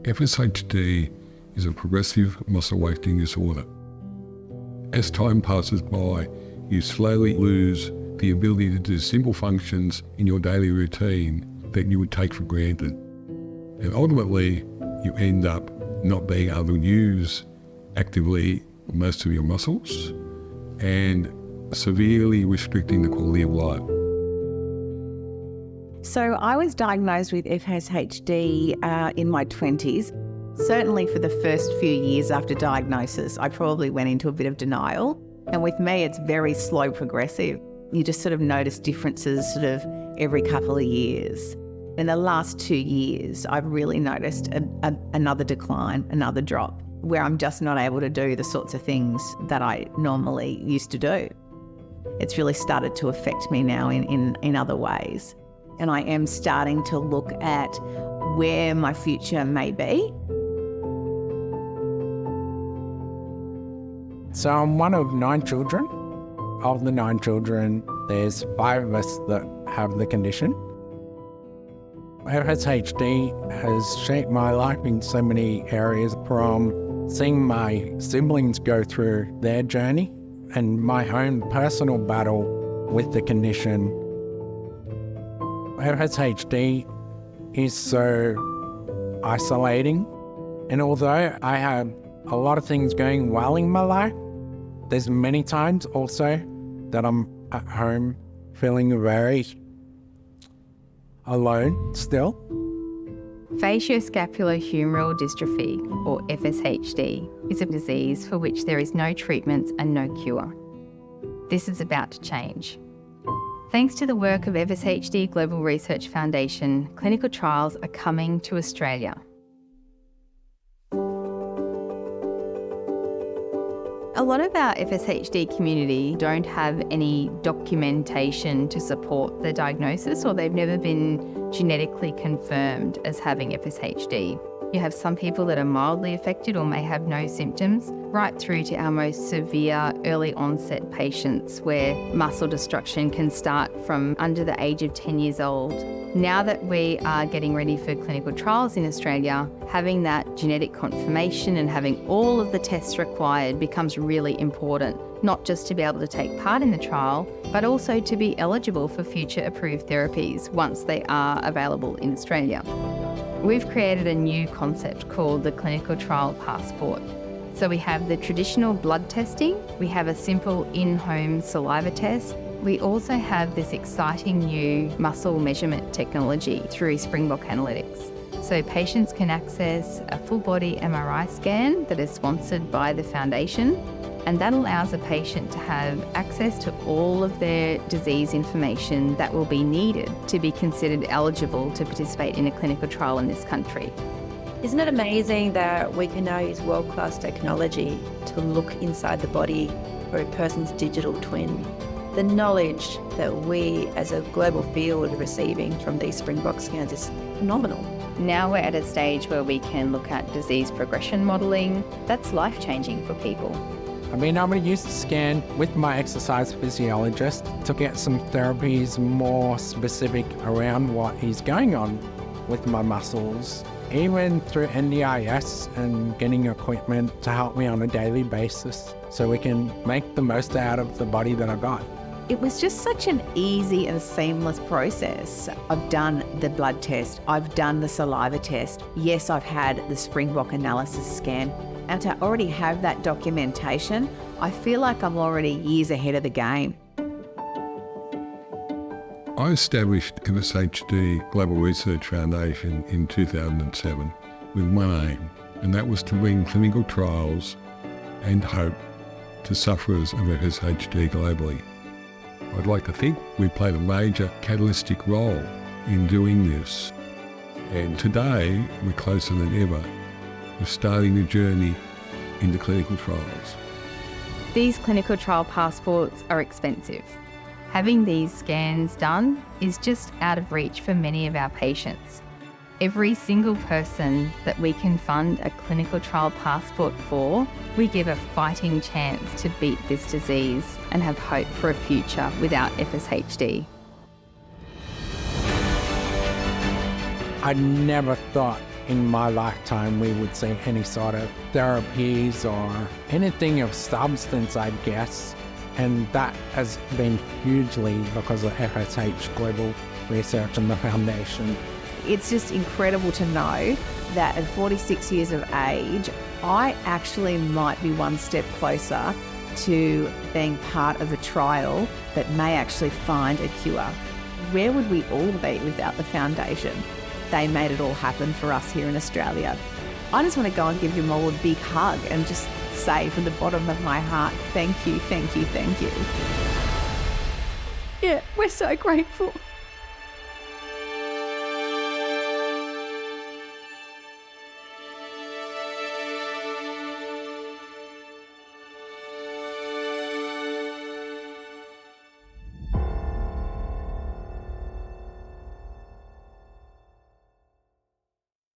FSHD is a progressive muscle wasting disorder. As time passes by, you slowly lose the ability to do simple functions in your daily routine that you would take for granted. And ultimately, you end up not being able to use actively most of your muscles and severely restricting the quality of life. So I was diagnosed with FSHD in my 20s. Certainly for the first few years after diagnosis, I probably went into a bit of denial. And with me, it's very slow progressive. You just sort of notice differences sort of every couple of years. In the last 2 years, I've really noticed another decline, another drop, where I'm just not able to do the sorts of things that I normally used to do. It's really started to affect me now in other ways. And I am starting to look at where my future may be. So I'm one of 9 children. Of the 9 children, there's 5 of us that have the condition. FSHD has shaped my life in so many areas, from seeing my siblings go through their journey and my own personal battle with the condition. FSHD is so isolating, and although I have a lot of things going well in my life, there's many times also that I'm at home feeling very alone still. Facioscapulohumeral Dystrophy, or FSHD, is a disease for which there is no treatments and no cure. This is about to change. Thanks to the work of FSHD Global Research Foundation, clinical trials are coming to Australia. A lot of our FSHD community don't have any documentation to support the diagnosis, or they've never been genetically confirmed as having FSHD. You have some people that are mildly affected or may have no symptoms, right through to our most severe early onset patients where muscle destruction can start from under the age of 10 years old. Now that we are getting ready for clinical trials in Australia, having that genetic confirmation and having all of the tests required becomes really important, not just to be able to take part in the trial, but also to be eligible for future approved therapies once they are available in Australia. We've created a new concept called the Clinical Trial Passport. So we have the traditional blood testing, we have a simple in-home saliva test. We also have this exciting new muscle measurement technology through Springbok Analytics. So patients can access a full body MRI scan that is sponsored by the foundation, and that allows a patient to have access to all of their disease information that will be needed to be considered eligible to participate in a clinical trial in this country. Isn't it amazing that we can now use world-class technology to look inside the body for a person's digital twin? The knowledge that we as a global field are receiving from these Springbok scans is phenomenal. Now we're at a stage where we can look at disease progression modelling. That's life-changing for people. I've been able to use the scan with my exercise physiologist to get some therapies more specific around what is going on with my muscles, even through NDIS and getting equipment to help me on a daily basis so we can make the most out of the body that I got. It was just such an easy and seamless process. I've done the blood test, I've done the saliva test. Yes, I've had the Springbok analysis scan. And to already have that documentation, I feel like I'm already years ahead of the game. I established FSHD Global Research Foundation in 2007 with one aim, and that was to bring clinical trials and hope to sufferers of FSHD globally. I'd like to think we played a major catalytic role in doing this. And today, we're closer than ever of starting the journey into clinical trials. These clinical trial passports are expensive. Having these scans done is just out of reach for many of our patients. Every single person that we can fund a clinical trial passport for, we give a fighting chance to beat this disease and have hope for a future without FSHD. I never thought in my lifetime we would see any sort of therapies or anything of substance, I guess. And that has been hugely because of FSH Global Research and the Foundation. It's just incredible to know that at 46 years of age, I actually might be one step closer to being part of a trial that may actually find a cure. Where would we all be without the foundation? They made it all happen for us here in Australia. I just want to go and give them all a big hug and just say from the bottom of my heart, thank you, thank you, thank you. Yeah, we're so grateful.